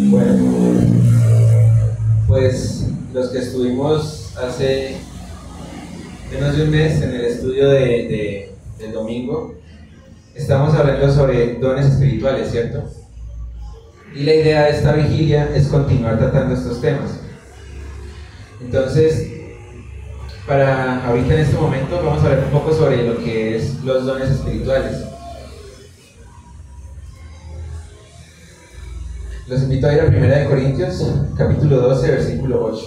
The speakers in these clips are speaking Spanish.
Bueno, pues los que estuvimos hace menos de un mes en el estudio del domingo, estamos hablando sobre dones espirituales, ¿cierto? Y la idea de esta vigilia es continuar tratando estos temas. Entonces, para ahorita en este momento vamos a hablar un poco sobre lo que es los dones espirituales. Los invito a ir a 1 Corintios, capítulo 12, versículo 8.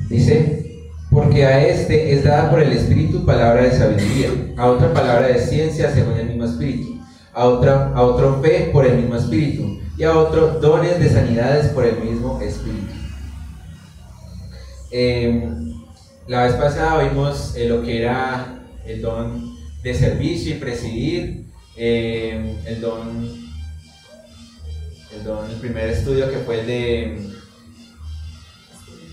Dice: porque a este es dada por el Espíritu palabra de sabiduría, a otra palabra de ciencia según el mismo Espíritu, a otro fe por el mismo Espíritu, y a otro dones de sanidades por el mismo Espíritu. La vez pasada vimos lo que era el don de servicio y presidir, el primer estudio que fue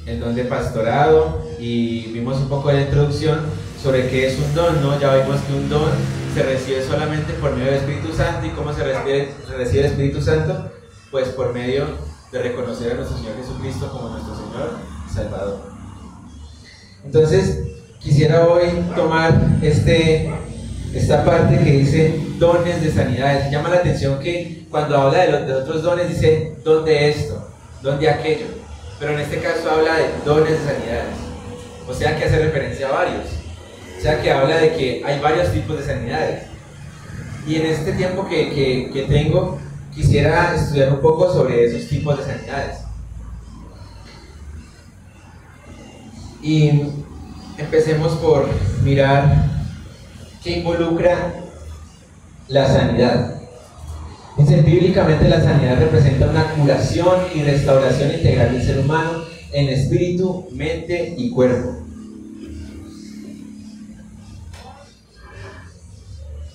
el don de pastorado, y vimos un poco de la introducción sobre qué es un don, ¿no? Ya vimos que un don se recibe solamente por medio del Espíritu Santo. ¿Y cómo se recibe el Espíritu Santo? Pues por medio de reconocer a nuestro Señor Jesucristo como nuestro Señor y Salvador. Entonces, quisiera hoy tomar esta parte que dice dones de sanidades. Llama la atención que cuando habla de otros dones dice don de esto, don de aquello, pero en este caso habla de dones de sanidades, o sea que hace referencia a varios, o sea que habla de que hay varios tipos de sanidades. Y en este tiempo que tengo, quisiera estudiar un poco sobre esos tipos de sanidades. Y empecemos por mirar qué involucra la sanidad. Dice: bíblicamente la sanidad representa una curación y restauración integral del ser humano en espíritu, mente y cuerpo.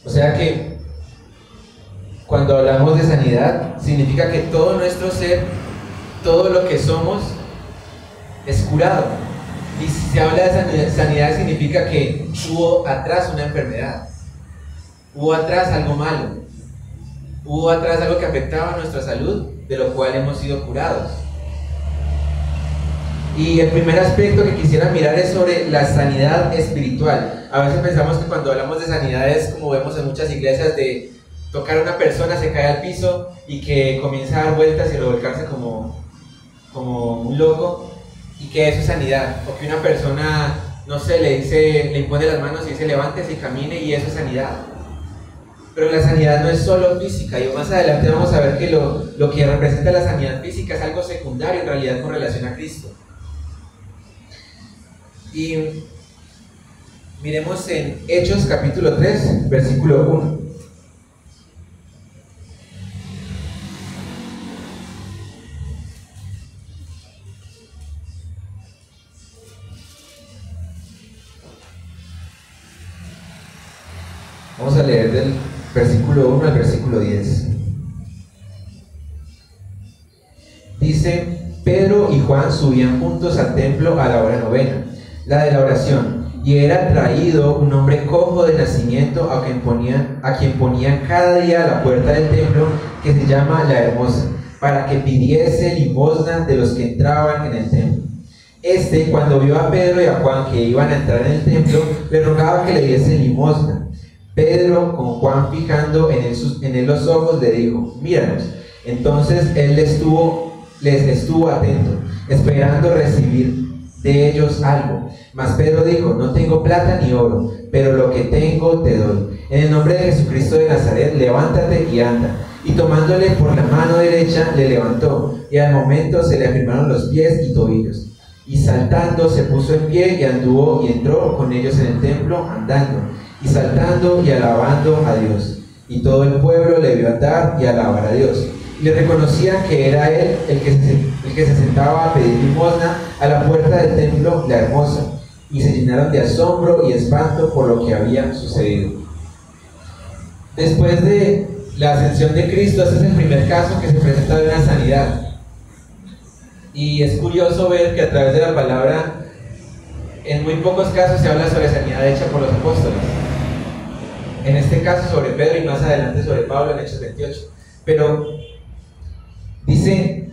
O sea que cuando hablamos de sanidad, significa que todo nuestro ser, todo lo que somos, es curado. Y si se habla de sanidad, significa que hubo atrás una enfermedad, hubo atrás algo malo, hubo atrás algo que afectaba a nuestra salud, de lo cual hemos sido curados. Y el primer aspecto que quisiera mirar es sobre la sanidad espiritual. A veces pensamos que cuando hablamos de sanidad es como vemos en muchas iglesias, de tocar a una persona, se cae al piso y que comienza a dar vueltas y revolcarse como un loco, y que eso es sanidad. O que una persona, no sé, le impone las manos y dice levántese y camine, y eso es sanidad. Pero la sanidad no es solo física, y más adelante vamos a ver que lo que representa la sanidad física es algo secundario en realidad con relación a Cristo. Y miremos en Hechos capítulo 3, versículo 1. Vamos a leer del versículo 1 al versículo 10. Dice: Pedro y Juan subían juntos al templo a la hora novena, la de la oración, y era traído un hombre cojo de nacimiento, a quien ponían cada día a la puerta del templo, que se llama La Hermosa, para que pidiese limosna de los que entraban en el templo. Cuando vio a Pedro y a Juan que iban a entrar en el templo, le rogaba que le diese limosna. Pedro, con Juan fijando en él los ojos, le dijo: míranos. Entonces él les estuvo atento, esperando recibir de ellos algo. Mas Pedro dijo: no tengo plata ni oro, pero lo que tengo te doy. En el nombre de Jesucristo de Nazaret, levántate y anda. Y tomándole por la mano derecha, le levantó, y al momento se le afirmaron los pies y tobillos. Y saltando se puso en pie y anduvo y entró con ellos en el templo, andando y saltando y alabando a Dios. Y todo el pueblo le vio andar y alabar a Dios. Y le reconocían que era él el que se sentaba a pedir limosna a la puerta del templo La Hermosa. Y se llenaron de asombro y espanto por lo que había sucedido. Después de la ascensión de Cristo, este es el primer caso que se presenta de una sanidad. Y es curioso ver que a través de la palabra, en muy pocos casos se habla sobre sanidad hecha por los apóstoles. En este caso sobre Pedro y más adelante sobre Pablo en Hechos 28. Pero dice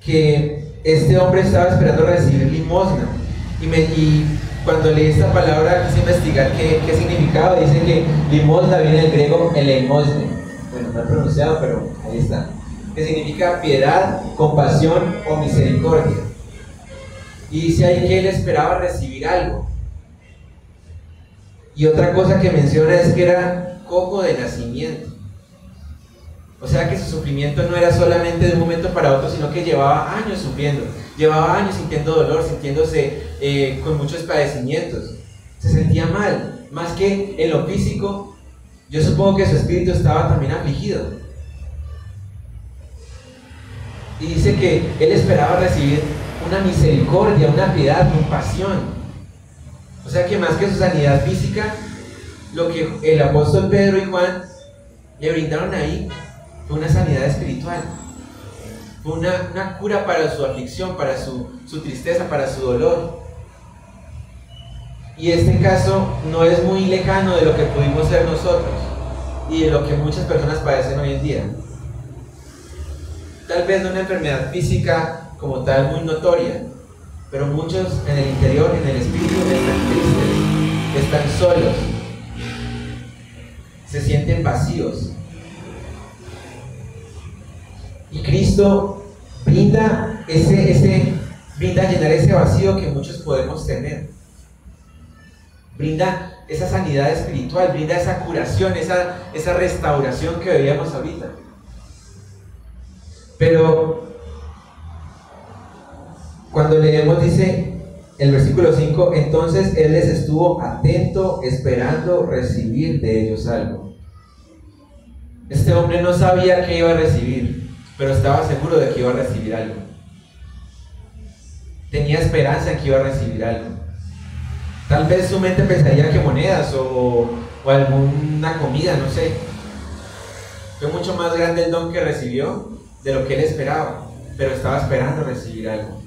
que este hombre estaba esperando recibir limosna. Y cuando leí esta palabra quise investigar qué significaba. Dice que limosna viene del griego eleimosne. Bueno, no he pronunciado, pero ahí está. Que significa piedad, compasión o misericordia. Y dice ahí que él esperaba recibir algo. Y otra cosa que menciona es que era cojo de nacimiento. O sea que su sufrimiento no era solamente de un momento para otro, sino que llevaba años sufriendo, llevaba años sintiendo dolor, sintiéndose con muchos padecimientos. Se sentía mal, más que en lo físico. Yo supongo que su espíritu estaba también afligido. Y dice que él esperaba recibir una misericordia, una piedad, compasión. O sea que más que su sanidad física, lo que el apóstol Pedro y Juan le brindaron ahí fue una sanidad espiritual. Fue una cura para su aflicción, para su tristeza, para su dolor. Y este caso no es muy lejano de lo que pudimos ser nosotros y de lo que muchas personas padecen hoy en día. Tal vez no una enfermedad física como tal muy notoria, pero muchos en el interior, en el espíritu, están tristes, están solos, se sienten vacíos. Y Cristo brinda llenar ese vacío que muchos podemos tener. Brinda esa sanidad espiritual, brinda esa curación, esa restauración que veíamos ahorita. Pero cuando leemos, dice el versículo 5, entonces él les estuvo atento, esperando recibir de ellos algo. Este hombre no sabía qué iba a recibir, pero estaba seguro de que iba a recibir algo. Tenía esperanza en que iba a recibir algo. Tal vez su mente pensaría que monedas o alguna comida, no sé. Fue mucho más grande el don que recibió de lo que él esperaba, pero estaba esperando recibir algo.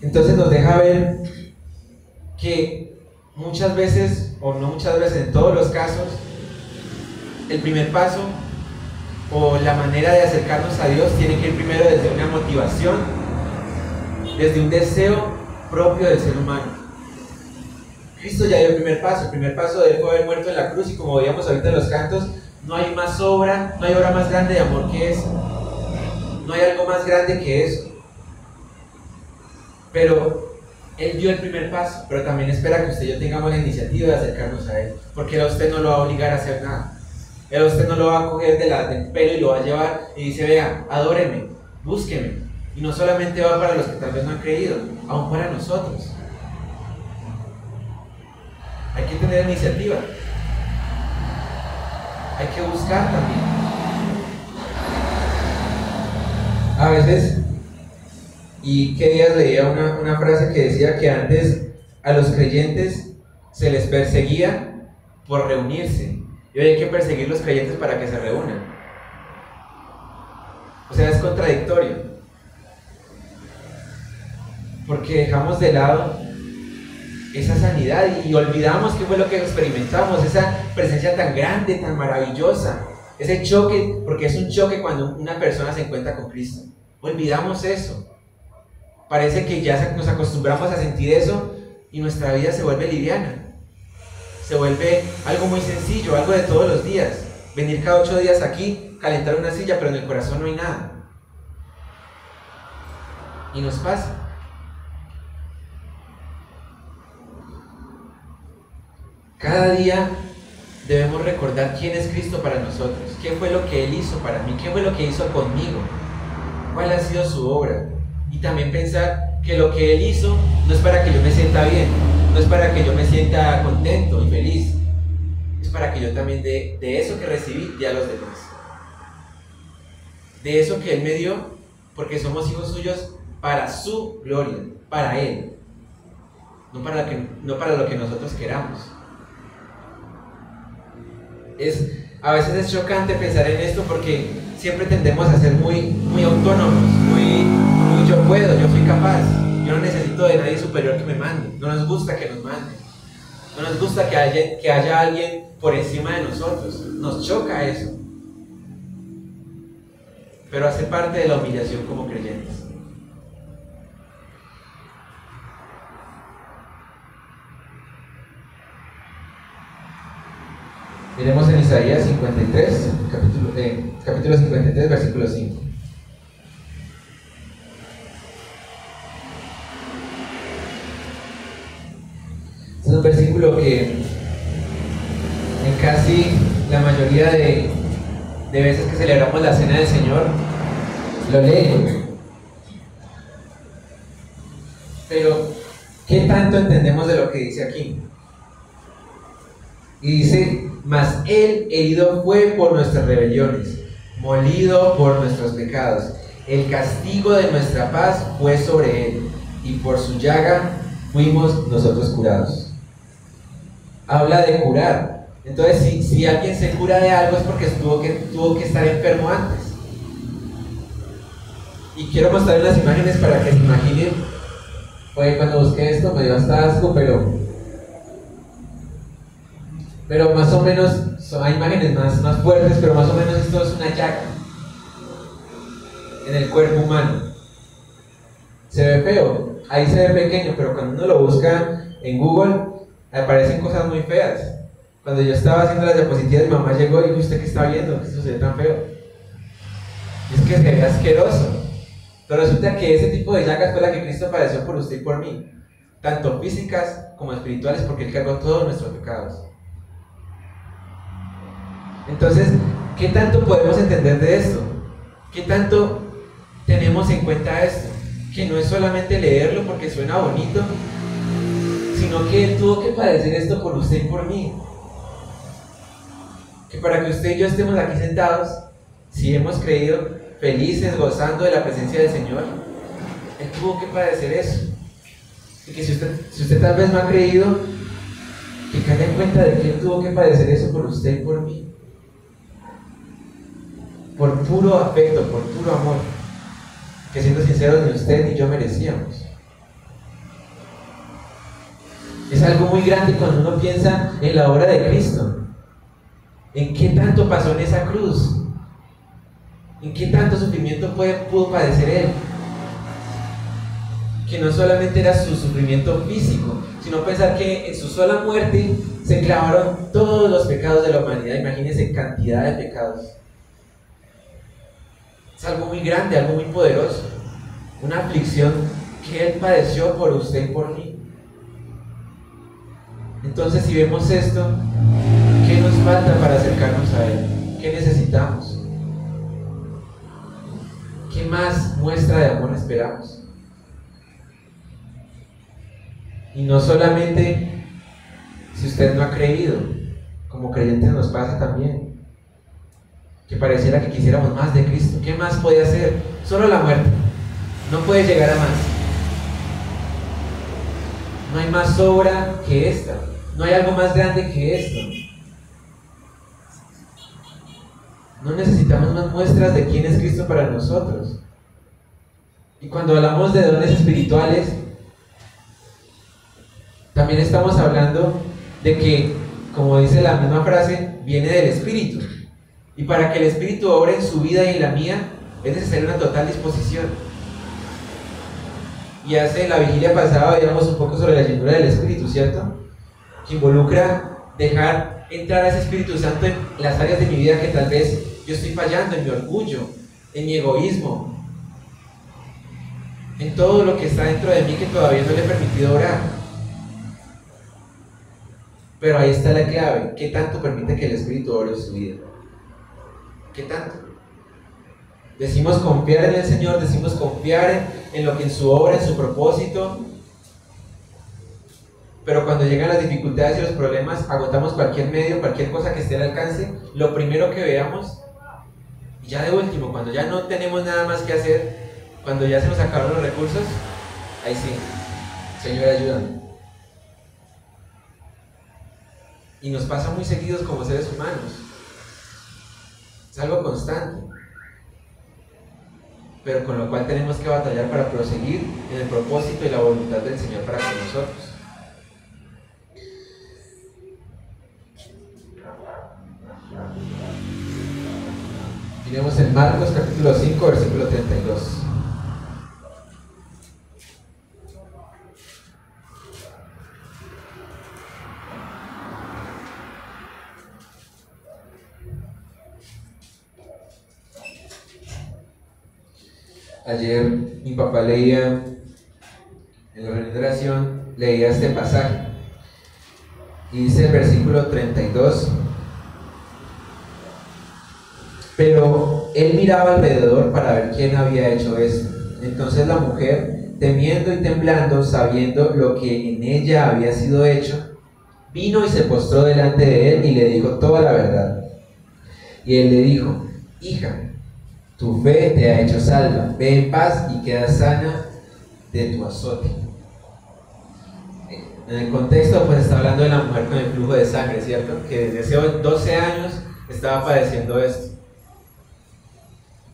Entonces nos deja ver que muchas veces, o no muchas veces, en todos los casos, el primer paso o la manera de acercarnos a Dios tiene que ir primero desde una motivación, desde un deseo propio del ser humano. Cristo ya dio el primer paso de él fue haber muerto en la cruz, y como veíamos ahorita en los cantos, no hay más obra, no hay obra más grande de amor que eso. No hay algo más grande que eso. Pero Él dio el primer paso, pero también espera que usted y yo tengamos la iniciativa de acercarnos a Él, porque Él a usted no lo va a obligar a hacer nada. Él a usted no lo va a coger del pelo y lo va a llevar y dice, vea, adóreme, búsqueme. Y no solamente va para los que tal vez no han creído, aún para nosotros. Hay que tener iniciativa. Hay que buscar también. A veces, y qué días leía una frase que decía que antes a los creyentes se les perseguía por reunirse, y hoy hay que perseguir a los creyentes para que se reúnan. O sea, es contradictorio, porque dejamos de lado esa sanidad y olvidamos qué fue lo que experimentamos, esa presencia tan grande, tan maravillosa, ese choque, porque es un choque cuando una persona se encuentra con Cristo. Olvidamos eso. Parece que ya nos acostumbramos a sentir eso y nuestra vida se vuelve liviana. Se vuelve algo muy sencillo, algo de todos los días. Venir cada 8 días aquí, calentar una silla, pero en el corazón no hay nada. Y nos pasa. Cada día debemos recordar quién es Cristo para nosotros, qué fue lo que Él hizo para mí, qué fue lo que hizo conmigo, cuál ha sido su obra. Y también pensar que lo que Él hizo no es para que yo me sienta bien, no es para que yo me sienta contento y feliz, es para que yo también de eso que recibí dé a los demás. De eso que Él me dio, porque somos hijos suyos para su gloria, para Él, no para lo que nosotros queramos. A veces es chocante pensar en esto porque siempre tendemos a ser muy autónomos, muy necesito de nadie superior que me mande. No nos gusta que nos mande. No nos gusta que haya alguien por encima de nosotros. Nos choca eso. Pero hace parte de la humillación como creyentes. Miremos en Isaías 53, capítulo 53, versículo 5. Es un versículo que en casi la mayoría de veces que celebramos la Cena del Señor lo leemos. Pero, ¿qué tanto entendemos de lo que dice aquí? Y dice: mas Él herido fue por nuestras rebeliones, molido por nuestros pecados. El castigo de nuestra paz fue sobre Él, y por su llaga fuimos nosotros curados. Habla de curar. Entonces, si alguien se cura de algo es porque tuvo que estar enfermo antes. Y quiero mostrar unas imágenes para que se imaginen. Oye, cuando busqué esto me dio hasta asco, pero más o menos, hay imágenes más fuertes, pero más o menos esto es una llaga en el cuerpo humano. Se ve feo, ahí se ve pequeño, pero cuando uno lo busca en Google, aparecen cosas muy feas. Cuando yo estaba haciendo las diapositivas, mi mamá llegó y dijo: ¿usted qué está viendo? ¿Qué esto se ve tan feo? Y es que se ve asqueroso. Pero resulta que ese tipo de llagas fue la que Cristo padeció por usted y por mí, tanto físicas como espirituales, porque Él cargó todos nuestros pecados. Entonces, ¿qué tanto podemos entender de esto? ¿Qué tanto tenemos en cuenta esto? Que no es solamente leerlo porque suena bonito, sino que Él tuvo que padecer esto por usted y por mí. Que para que usted y yo estemos aquí sentados, si hemos creído, felices, gozando de la presencia del Señor, Él tuvo que padecer eso. Y que si usted tal vez no ha creído, que caiga en cuenta de que Él tuvo que padecer eso por usted y por mí. Por puro afecto, por puro amor, que siendo sinceros ni usted ni yo merecíamos. Es algo muy grande cuando uno piensa en la obra de Cristo, en qué tanto pasó en esa cruz, en qué tanto sufrimiento pudo padecer Él, que no solamente era su sufrimiento físico, sino pensar que en su sola muerte se clavaron todos los pecados de la humanidad. Imagínense cantidad de pecados. Es algo muy grande, algo muy poderoso, una aflicción que Él padeció por usted y por mí. Entonces, si vemos esto, ¿qué nos falta para acercarnos a Él? ¿Qué necesitamos? ¿Qué más muestra de amor esperamos? Y no solamente si usted no ha creído, como creyentes nos pasa también, que pareciera que quisiéramos más de Cristo. ¿Qué más puede hacer? Solo la muerte. No puede llegar a más. No hay más obra que esta. No hay algo más grande que esto. No necesitamos más muestras de quién es Cristo para nosotros. Y cuando hablamos de dones espirituales, también estamos hablando de que, como dice la misma frase, viene del Espíritu. Y para que el Espíritu obre en su vida y en la mía, es necesaria una total disposición. Y hace la vigilia pasada veíamos un poco sobre la llenura del Espíritu, ¿cierto? Que involucra dejar entrar a ese Espíritu Santo en las áreas de mi vida que tal vez yo estoy fallando, en mi orgullo, en mi egoísmo, en todo lo que está dentro de mí que todavía no le he permitido orar. Pero ahí está la clave: ¿qué tanto permite que el Espíritu ore en su vida? ¿Qué tanto? Decimos confiar en el Señor, decimos confiar en lo que en su obra, en su propósito, pero cuando llegan las dificultades y los problemas, agotamos cualquier medio, cualquier cosa que esté al alcance, lo primero que veamos, y ya de último, cuando ya no tenemos nada más que hacer, cuando ya se nos acabaron los recursos, ahí sí, Señor, ayúdame. Y nos pasa muy seguidos como seres humanos. Es algo constante. pero con lo cual tenemos que batallar para proseguir en el propósito y la voluntad del Señor para con nosotros. Miremos en Marcos capítulo 5, versículo 32. Ayer mi papá leía, en la reunión de oración, leía este pasaje. Y dice el versículo 32. Pero él miraba alrededor para ver quién había hecho esto. Entonces la mujer, temiendo y temblando, sabiendo lo que en ella había sido hecho, vino y se postró delante de él y le dijo toda la verdad. Y él le dijo: hija, tu fe te ha hecho salva, ve en paz y queda sana de tu azote. En el contexto, pues está hablando de la mujer con el flujo de sangre, ¿cierto? Que desde hace 12 años estaba padeciendo esto.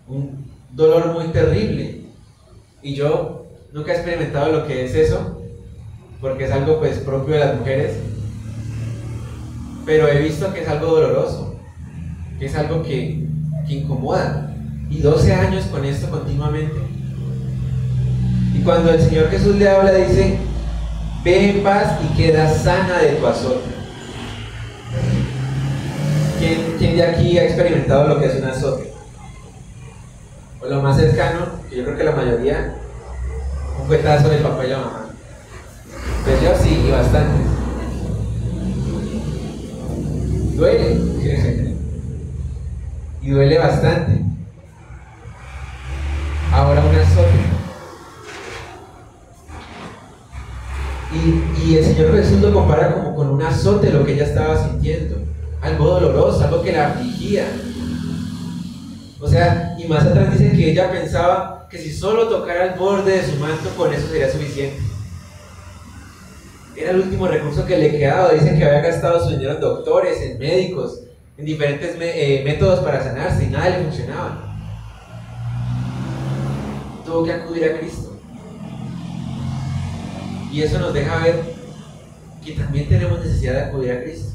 Un dolor muy terrible. Y yo nunca he experimentado lo que es eso, porque es algo pues propio de las mujeres. Pero he visto que es algo doloroso, que es algo que incomoda. Y 12 años con esto continuamente. Y cuando el Señor Jesús le habla, dice: ve en paz y queda sana de tu azote. ¿Quién de aquí ha experimentado lo que es un azote? O lo más cercano, que yo creo que la mayoría, un puetazo del papá y la mamá. Pues yo sí, y bastante. Duele. Y duele bastante. Ahora un azote. Y el Señor Jesús lo compara como con un azote, lo que ella estaba sintiendo. Algo doloroso, algo que la afligía. O sea, y más atrás dice que ella pensaba que si solo tocara el borde de su manto, con eso sería suficiente. Era el último recurso que le quedaba. Dicen que había gastado su dinero en doctores, en médicos, en diferentes métodos para sanarse y nada le funcionaba. Tuvo que acudir a Cristo. Y eso nos deja ver que también tenemos necesidad de acudir a Cristo.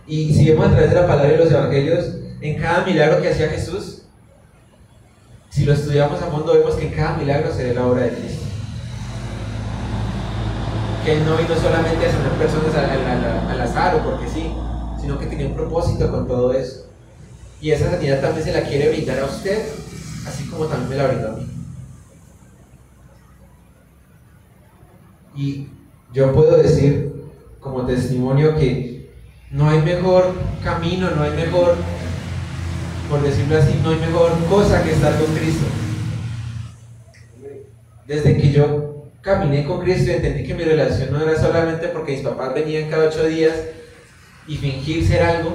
Y si vemos a través de la palabra y los evangelios, en cada milagro que hacía Jesús, si lo estudiamos a fondo, vemos que en cada milagro se ve la obra de Cristo. Que Él no vino solamente a sanar personas al azar o porque sí, sino que tenía un propósito con todo eso. Y esa sanidad también se la quiere brindar a usted, así como también me la brindó a mí. Y yo puedo decir como testimonio que no hay mejor camino, no hay mejor, por decirlo así, no hay mejor cosa que estar con Cristo. Desde que yo caminé con Cristo y entendí que mi relación no era solamente porque mis papás venían cada 8 días y fingir ser algo,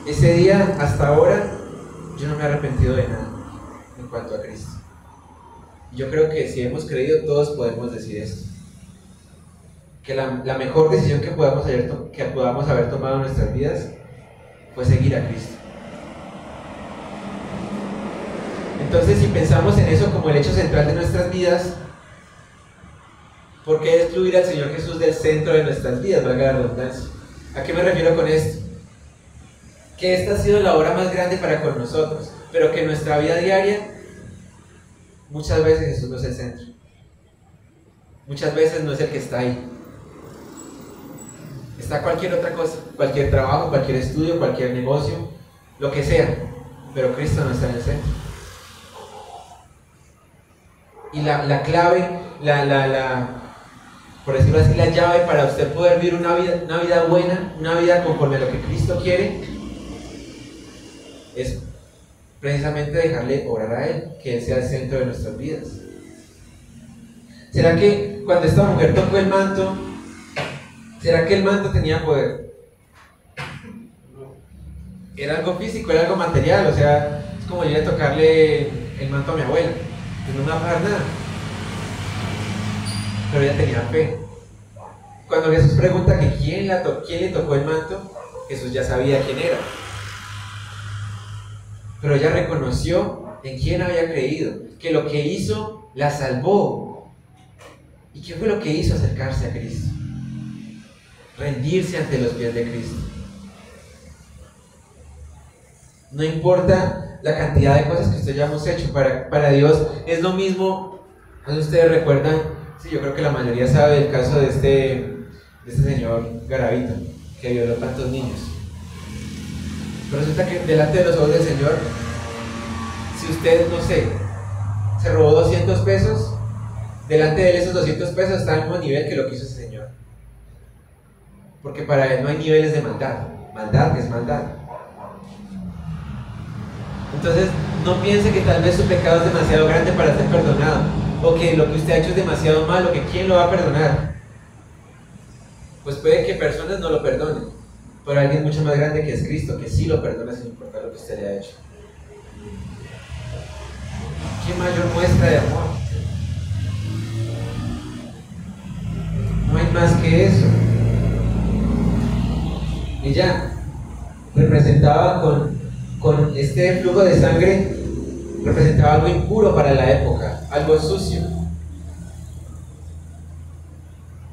ese día hasta ahora yo no me he arrepentido de nada en cuanto a Cristo. Yo creo que si hemos creído, todos podemos decir esto. Que la mejor decisión que podamos haber tomado en nuestras vidas fue seguir a Cristo. Entonces, si pensamos en eso como el hecho central de nuestras vidas, ¿por qué excluir al Señor Jesús del centro de nuestras vidas? Valga la redundancia. ¿A qué me refiero con esto? Que esta ha sido la obra más grande para con nosotros, pero que en nuestra vida diaria muchas veces Jesús no es el centro. Muchas veces no es el que está ahí. Está cualquier otra cosa, cualquier trabajo, cualquier estudio, cualquier negocio, lo que sea, pero Cristo no está en el centro. Y la clave, por decirlo así, la llave para usted poder vivir una vida buena, una vida conforme a lo que Cristo quiere, es precisamente dejarle obrar a Él, que Él sea el centro de nuestras vidas. ¿Será que cuando esta mujer tocó el manto, será que el manto tenía poder? Era algo físico, era algo material, o sea, es como yo a tocarle el manto a mi abuela, pues no me va a pasar nada. Pero ella tenía fe. Cuando Jesús pregunta que quién le tocó el manto, Jesús ya sabía quién era. pero ella reconoció en quién había creído, que lo que hizo la salvó. ¿Y qué fue lo que hizo? Acercarse a Cristo, rendirse ante los pies de Cristo. No importa la cantidad de cosas que usted ya hemos hecho, para Dios es lo mismo. Ustedes recuerdan, sí, yo creo que la mayoría sabe el caso de este señor Garavito, que violó tantos niños. Pero resulta que delante de los ojos del Señor, si usted, no sé, se robó 200 pesos, delante de él esos 200 pesos están al mismo nivel que lo que hizo ese señor. Porque para él no hay niveles de maldad. Maldad es maldad. Entonces, no piense que tal vez su pecado es demasiado grande para ser perdonado, o que lo que usted ha hecho es demasiado malo, que ¿quién lo va a perdonar? Pues puede que personas no lo perdonen, pero alguien mucho más grande que es Cristo, que sí lo perdona sin importar lo que usted le ha hecho. ¿Qué mayor muestra de amor? No hay más que eso. Ella representaba con este flujo de sangre, representaba algo impuro para la época, algo sucio.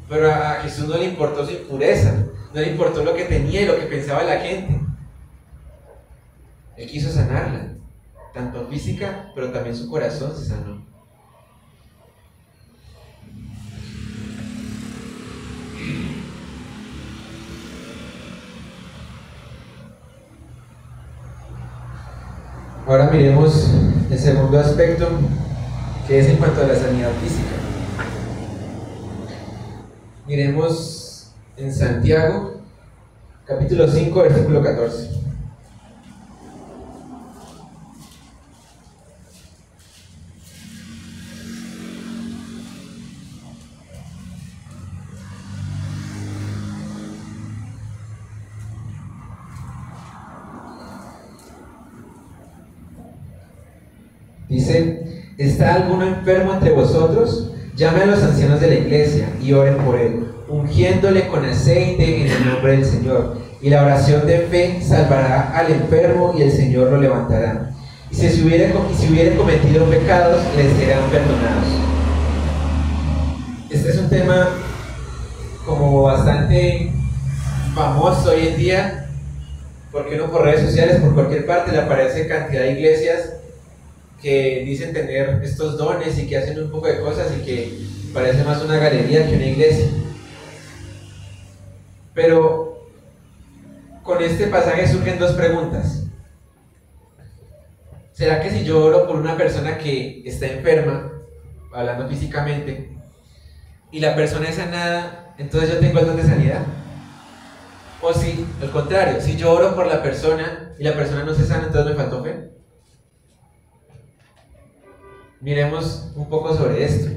Pero a Jesús no le importó su impureza, no le importó lo que tenía y lo que pensaba la gente. Él quiso sanarla, tanto física, pero también su corazón se sanó. Ahora miremos el segundo aspecto, que es en cuanto a la sanidad física. Miremos en Santiago, capítulo 5, versículo 14. Dice: ¿está alguno enfermo entre vosotros? Llame a los ancianos de la iglesia y oren por él, ungiéndole con aceite en el nombre del Señor. Y la oración de fe salvará al enfermo y el Señor lo levantará. Y si hubiere cometido pecados, les serán perdonados. Este es un tema como bastante famoso hoy en día, porque uno por redes sociales, por cualquier parte, le aparece cantidad de iglesias que dicen tener estos dones y que hacen un poco de cosas y que parece más una galería que una iglesia. Pero con este pasaje surgen dos preguntas. ¿Será que si yo oro por una persona que está enferma, hablando físicamente, y la persona es sanada, entonces yo tengo el don de sanidad? O si, al contrario, si yo oro por la persona y la persona no se sana, entonces me faltó fe. Miremos un poco sobre esto.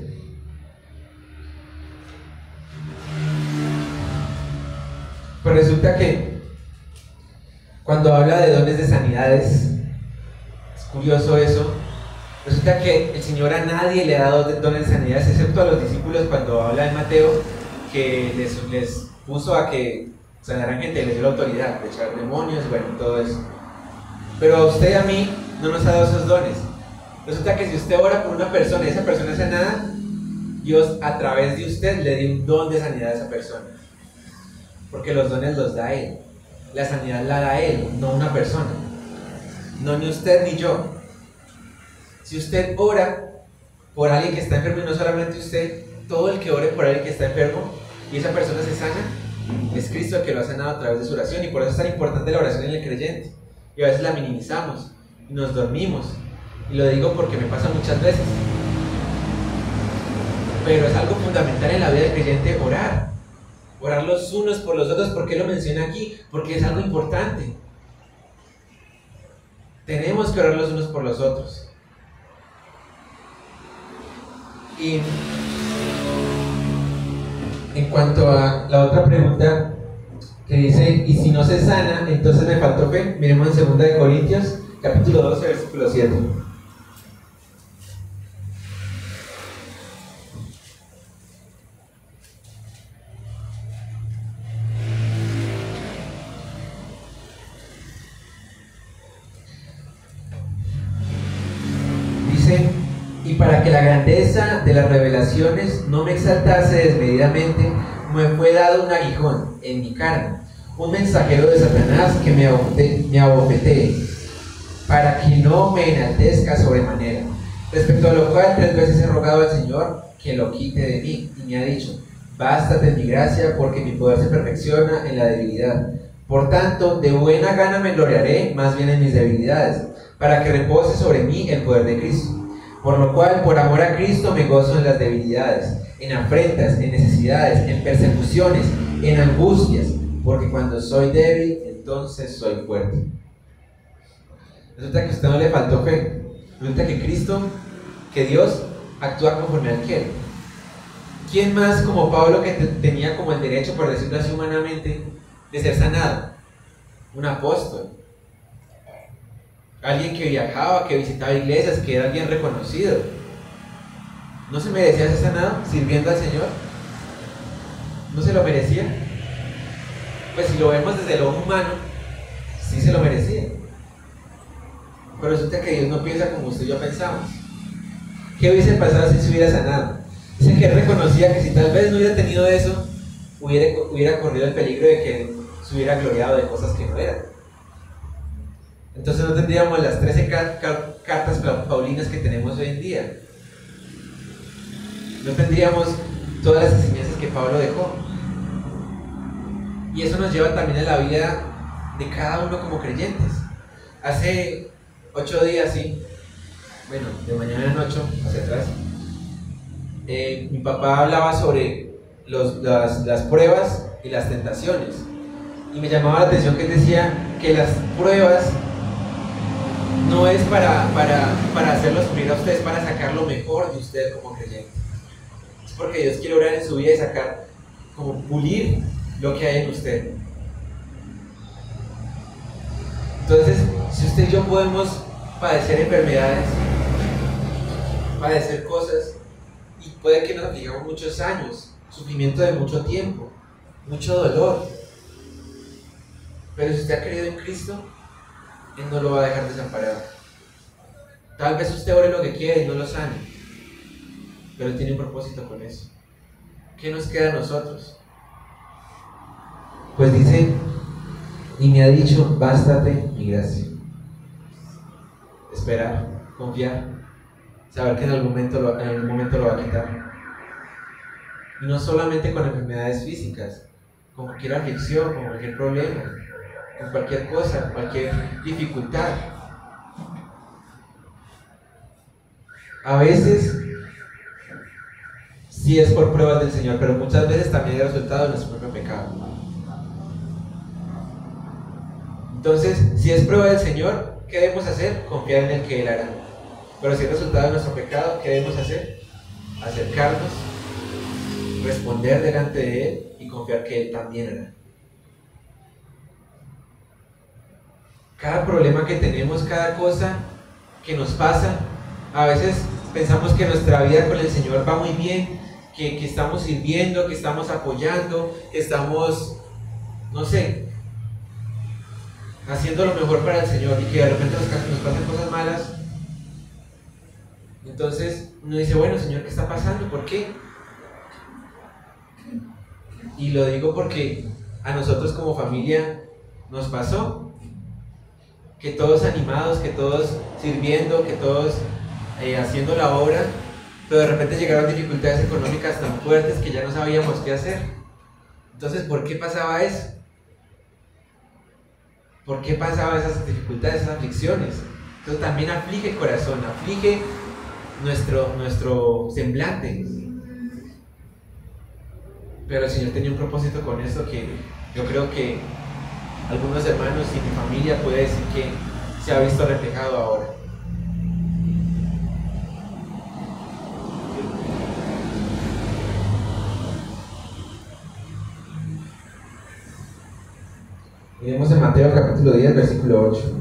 Pues resulta que cuando habla de dones de sanidades, es curioso eso. Resulta que el Señor a nadie le ha dado dones de sanidades, excepto a los discípulos cuando habla de Mateo, que les puso a que sanaran gente, les dio la autoridad de echar demonios, bueno, todo eso. Pero a usted y a mí no nos ha dado esos dones. Resulta que si usted ora por una persona y esa persona es sanada, Dios a través de usted le dio un don de sanidad a esa persona. Porque los dones los da Él. La sanidad la da Él, no una persona. No ni usted ni yo. Si usted ora por alguien que está enfermo, y no solamente usted, todo el que ore por alguien que está enfermo y esa persona se sana, es Cristo el que lo ha sanado a través de su oración. Y por eso es tan importante la oración en el creyente. Y a veces la minimizamos y nos dormimos. Y lo digo porque me pasa muchas veces. Pero es algo fundamental en la vida del creyente orar. Orar los unos por los otros. ¿Por qué lo menciona aquí? Porque es algo importante. Tenemos que orar los unos por los otros. Y en cuanto a la otra pregunta que dice, ¿y si no se sana, entonces me faltó fe? Miremos en 2 Corintios, capítulo 12, versículo 7. dice, y para que la grandeza de las revelaciones no me exaltase desmedidamente, me fue dado un aguijón en mi carne, un mensajero de Satanás que me abofetee, para que no me enaltezca sobremanera. Respecto a lo cual 3 veces he rogado al Señor que lo quite de mí, y me ha dicho, bástate mi gracia, porque mi poder se perfecciona en la debilidad. Por tanto, de buena gana me gloriaré más bien en mis debilidades, para que repose sobre mí el poder de Cristo. Por lo cual, por amor a Cristo, me gozo en las debilidades, en afrentas, en necesidades, en persecuciones, en angustias, porque cuando soy débil, entonces soy fuerte. Resulta que a usted no le faltó fe. Resulta que Cristo, que Dios, actúa conforme Él quiere. ¿Quién más como Pablo, que tenía como el derecho, por decirlo así humanamente, de ser sanado? Un apóstol. Alguien que viajaba, que visitaba iglesias, que era alguien reconocido. ¿No se merecía ser sanado sirviendo al Señor? ¿No se lo merecía? Pues si lo vemos desde lo humano, sí se lo merecía. Pero resulta que Dios no piensa como usted y yo pensamos. ¿Qué hubiese pasado si se hubiera sanado? Dice que él reconocía que si tal vez no hubiera tenido eso, hubiera corrido el peligro de que se hubiera gloriado de cosas que no eran. Entonces no tendríamos las 13 cartas paulinas que tenemos hoy en día. No tendríamos todas las enseñanzas que Pablo dejó. Y eso nos lleva también a la vida de cada uno como creyentes. Hace 8 días, sí, bueno, de mañana en 8, hacia atrás, mi papá hablaba sobre las pruebas y las tentaciones. Y me llamaba la atención que él decía que las pruebas no es para hacerlo sufrir a ustedes, es para sacar lo mejor de usted como creyente. Es porque Dios quiere obrar en su vida y sacar, como pulir lo que hay en usted. Entonces, si usted y yo podemos padecer enfermedades, padecer cosas, y puede que nos afligamos muchos años, sufrimiento de mucho tiempo, mucho dolor, pero si usted ha creído en Cristo, Él no lo va a dejar desamparado. Tal vez usted ore lo que quiera y no lo sane, pero Él tiene un propósito con eso. ¿Qué nos queda a nosotros? Pues dice, y me ha dicho, bástate mi gracia. Esperar, confiar, saber que en algún momento lo va a quitar. Y no solamente con enfermedades físicas, con cualquier aflicción, con cualquier problema, con cualquier cosa, cualquier dificultad. A veces sí es por pruebas del Señor, pero muchas veces también es el resultado de nuestro propio pecado. Entonces, si es prueba del Señor, ¿qué debemos hacer? Confiar en el que Él hará. Pero si es resultado de nuestro pecado, ¿qué debemos hacer? Acercarnos, responder delante de Él y confiar que Él también hará. Cada problema que tenemos, cada cosa que nos pasa, a veces pensamos que nuestra vida con el Señor va muy bien, que estamos sirviendo, que estamos apoyando, que estamos, no sé, haciendo lo mejor para el Señor, y que de repente nos pasan cosas malas. Entonces uno dice, bueno, Señor, ¿qué está pasando? ¿Por qué? Y lo digo porque a nosotros como familia nos pasó, que todos animados, que todos sirviendo, que todos haciendo la obra, pero de repente llegaron dificultades económicas tan fuertes que ya no sabíamos qué hacer. Entonces, ¿por qué pasaba eso? ¿Por qué pasaban esas dificultades, esas aflicciones? Entonces también aflige el corazón, aflige nuestro semblante. Pero el Señor tenía un propósito con esto que yo creo que algunos hermanos y mi familia puede decir que se ha visto reflejado ahora. Miremos en Mateo capítulo 10, versículo 8.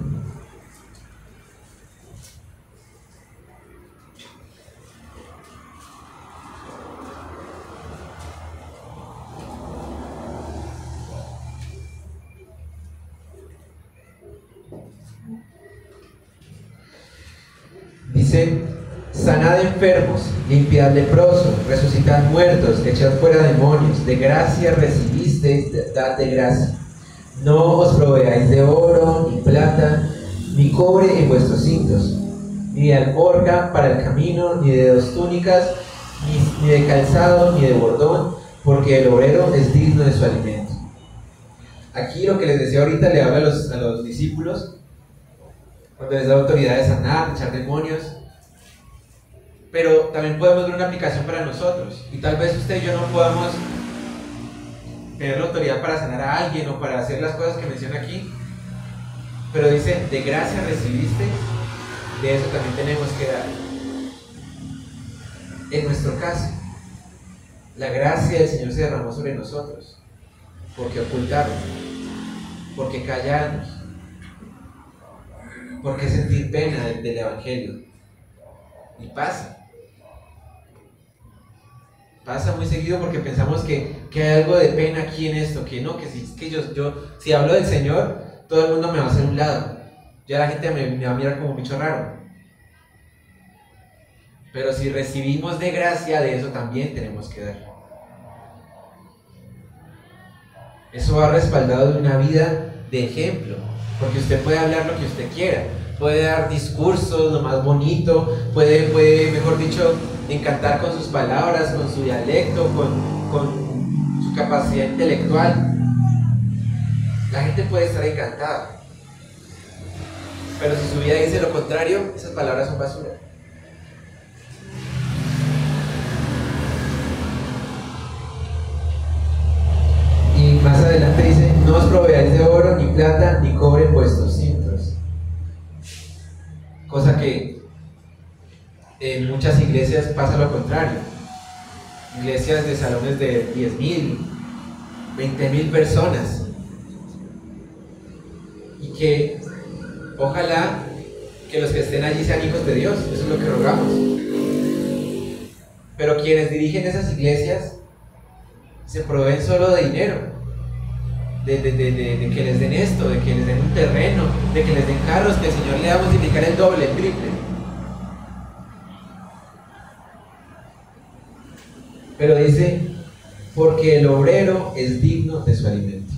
Dice, Sanad enfermos, limpiad leprosos, resucitad muertos, echad fuera demonios, de gracia recibisteis, dad de gracia. No os proveáis de oro, ni plata, ni cobre en vuestros cintos, ni de alforja para el camino, ni de dos túnicas, ni de calzado, ni de bordón, porque el obrero es digno de su alimento. Aquí lo que les decía ahorita le habla a los discípulos, cuando les da autoridad de sanar, de echar demonios. Pero también podemos ver una aplicación para nosotros. Y tal vez usted y yo no podamos tener la autoridad para sanar a alguien o para hacer las cosas que menciona aquí. Pero dice, de gracia recibiste, de eso también tenemos que dar. En nuestro caso, la gracia del Señor se derramó sobre nosotros. ¿Por qué ocultarlo? ¿Por qué callarnos? ¿Por qué sentir pena del Evangelio? Y pasa muy seguido porque pensamos que hay algo de pena aquí en esto, que no, que si hablo del Señor, todo el mundo me va a hacer un lado, ya la gente me va a mirar como un bicho raro. Pero si recibimos de gracia, de eso también tenemos que dar. Eso va respaldado de una vida de ejemplo, porque usted puede hablar lo que usted quiera, puede dar discursos lo más bonito, puede, mejor dicho, encantar con sus palabras, con su dialecto, con su capacidad intelectual. La gente puede estar encantada, pero si su vida dice lo contrario, esas palabras son basura. Y más adelante dice, no os proveáis de oro, ni plata, ni cobre en vuestros cintos. Cosa que en muchas iglesias pasa lo contrario. Iglesias de salones de 10,000, 20,000 personas. Y que ojalá que los que estén allí sean hijos de Dios, eso es lo que rogamos. Pero quienes dirigen esas iglesias se proveen solo de dinero, de que les den esto, de que les den un terreno, de que les den carros, que el Señor le va a multiplicar el doble, el triple. Pero dice, porque el obrero es digno de su alimento.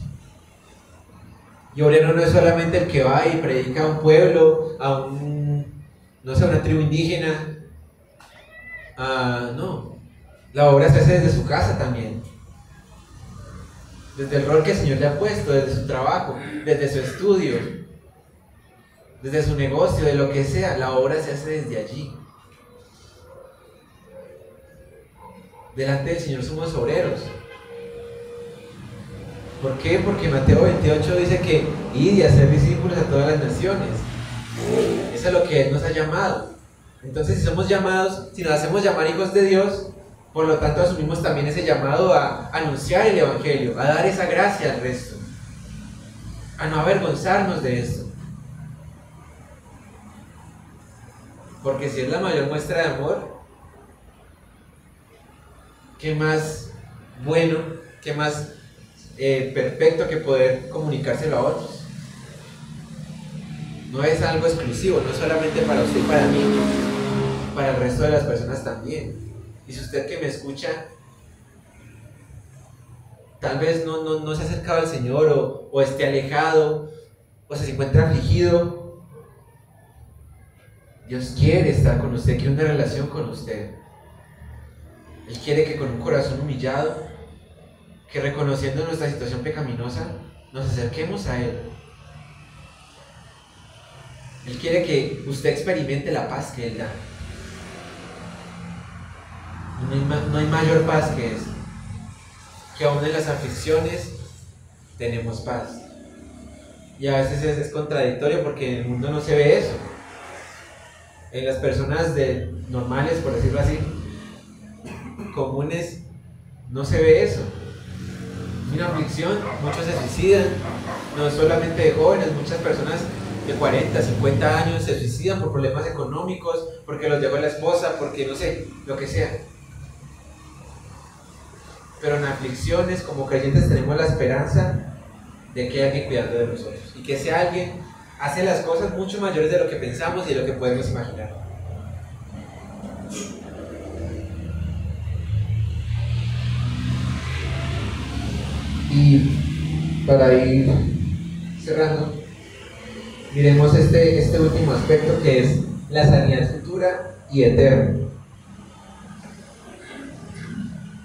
Y obrero no es solamente el que va y predica a un pueblo, a una tribu indígena. No, la obra se hace desde su casa también. Desde el rol que el Señor le ha puesto, desde su trabajo, desde su estudio, desde su negocio, de lo que sea, la obra se hace desde allí. Delante del Señor somos obreros. ¿Por qué? Porque Mateo 28 dice que id y hacer discípulos a todas las naciones. Eso es lo que Él nos ha llamado. Entonces, si somos llamados, si nos hacemos llamar hijos de Dios, por lo tanto asumimos también ese llamado a anunciar el Evangelio, a dar esa gracia al resto, a no avergonzarnos de esto. Porque si es la mayor muestra de amor, ¿qué más bueno, qué más perfecto que poder comunicárselo a otros? No es algo exclusivo, no solamente para usted y para mí, para el resto de las personas también. Y si usted que me escucha tal vez no se ha acercado al Señor o esté alejado o se encuentra afligido, Dios quiere estar con usted, quiere una relación con usted. Él quiere que con un corazón humillado, que reconociendo nuestra situación pecaminosa, nos acerquemos a Él. Él quiere que usted experimente la paz que Él da. No hay mayor paz que esa, que aún en las aflicciones tenemos paz. Y a veces es contradictorio porque en el mundo no se ve eso. En las personas normales, por decirlo así, comunes, no se ve eso. Una aflicción, muchos se suicidan, no solamente de jóvenes, muchas personas de 40, 50 años se suicidan por problemas económicos, porque los dejó la esposa, porque no sé, lo que sea. Pero en aflicciones, como creyentes, tenemos la esperanza de que hay alguien cuidando de nosotros y que ese alguien hace las cosas mucho mayores de lo que pensamos y de lo que podemos imaginar. Y para ir cerrando, miremos este último aspecto, que es la sanidad futura y eterna.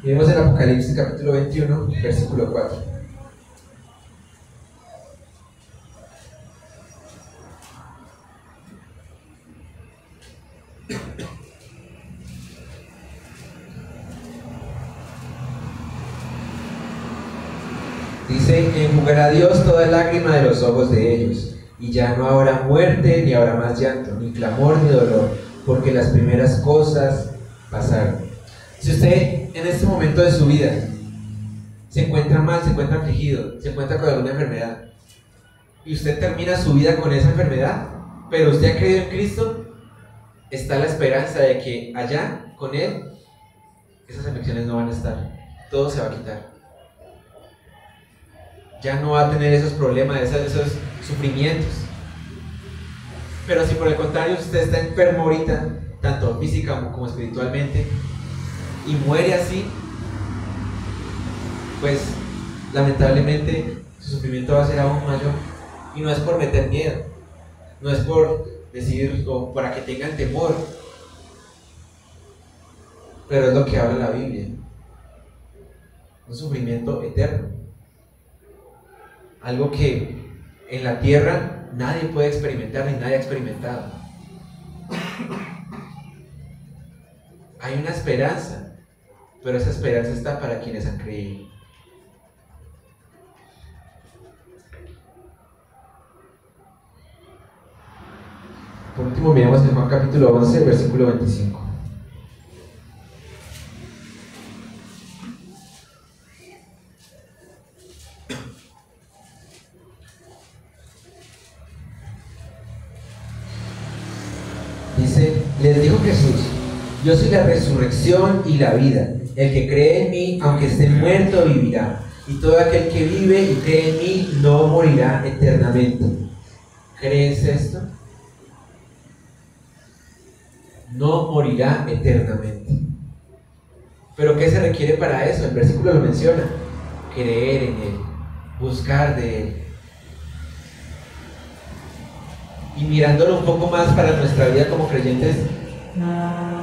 Miremos en Apocalipsis capítulo 21, versículo 4. Dice: enjugará Dios toda lágrima de los ojos de ellos, y ya no habrá muerte, ni habrá más llanto, ni clamor, ni dolor, porque las primeras cosas pasaron. Si usted en este momento de su vida se encuentra mal, se encuentra afligido, se encuentra con alguna enfermedad, y usted termina su vida con esa enfermedad, pero usted ha creído en Cristo, está la esperanza de que allá, con Él, esas aflicciones no van a estar, todo se va a quitar. Ya no va a tener esos problemas, esos sufrimientos. Pero si por el contrario usted está enfermo ahorita, tanto física como espiritualmente, y muere así, pues lamentablemente su sufrimiento va a ser aún mayor. Y no es por meter miedo, no es por decir o para que tengan temor, pero es lo que habla la Biblia: un sufrimiento eterno, algo que en la tierra nadie puede experimentar ni nadie ha experimentado. Hay una esperanza, pero esa esperanza está para quienes han creído. Por último, miremos en Juan capítulo 11, versículo 25. Dice: les dijo Jesús: yo soy la resurrección y la vida. El que cree en mí, aunque esté muerto, vivirá. Y todo aquel que vive y cree en mí no morirá eternamente. ¿Crees esto? No morirá eternamente. ¿Pero qué se requiere para eso? El versículo lo menciona: creer en Él, buscar de Él. Y mirándolo un poco más para nuestra vida como creyentes,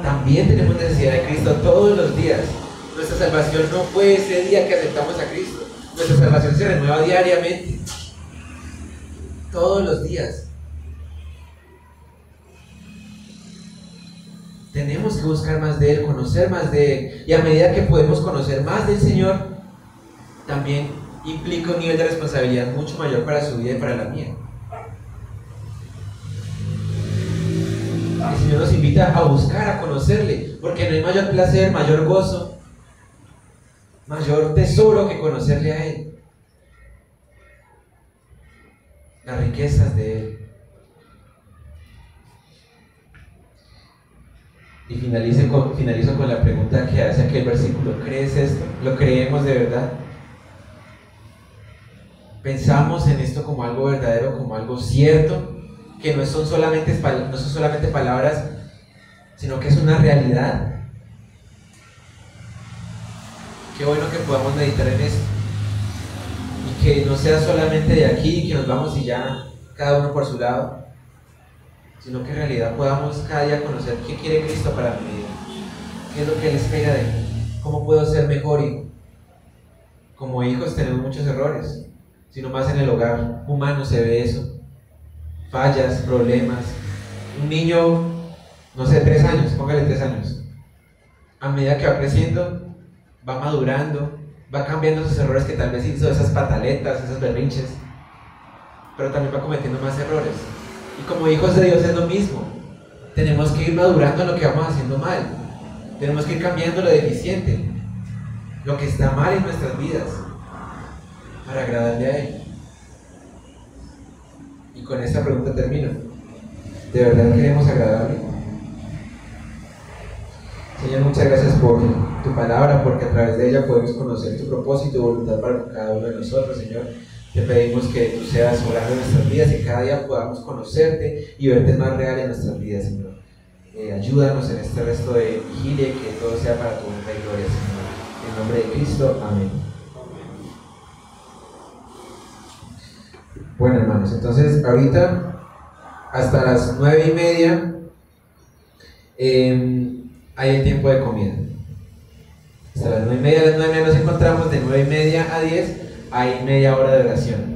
también tenemos necesidad de Cristo todos los días. Nuestra salvación no fue ese día que aceptamos a Cristo. Nuestra salvación se renueva diariamente, todos los días. Tenemos que buscar más de Él, conocer más de Él. Y a medida que podemos conocer más del Señor, también implica un nivel de responsabilidad mucho mayor para su vida y para la mía. El Señor nos invita a buscar, a conocerle, porque no hay mayor placer, mayor gozo, mayor tesoro que conocerle a Él. Las riquezas de Él. Y finalizo con la pregunta que hace aquel versículo: ¿crees esto? ¿Lo creemos de verdad? ¿Pensamos en esto como algo verdadero, como algo cierto? Que no son solamente palabras, sino que es una realidad. Qué bueno que podamos meditar en esto, y que no sea solamente de aquí, que nos vamos y ya cada uno por su lado, sino que en realidad podamos cada día conocer qué quiere Cristo para mi vida, qué es lo que Él espera de mí, cómo puedo ser mejor hijo. Como hijos tenemos muchos errores, sino más en el hogar humano se ve eso. Fallas, problemas. Un niño, no sé, 3 años, póngale 3 años. A medida que va creciendo, va madurando, va cambiando esos errores que tal vez hizo, esas pataletas, esos berrinches, pero también va cometiendo más errores. Y como hijos de Dios es lo mismo. Tenemos que ir madurando lo que vamos haciendo mal. Tenemos que ir cambiando lo deficiente, lo que está mal en nuestras vidas, para agradarle a Él. Y con esta pregunta termino: ¿de verdad queremos agradarle? Señor, muchas gracias por tu palabra, porque a través de ella podemos conocer tu propósito y voluntad para cada uno de nosotros. Señor, te pedimos que tú seas obrando en nuestras vidas y cada día podamos conocerte y verte más real en nuestras vidas, Señor. Ayúdanos en este resto de vigilia, que todo sea para tu honra y gloria, Señor. En nombre de Cristo, amén. Bueno, hermanos, entonces ahorita hasta las 9:30 hay el tiempo de comida. Hasta las 9:30, a las 9:30 nos encontramos, de 9:30 a 10 hay media hora de oración.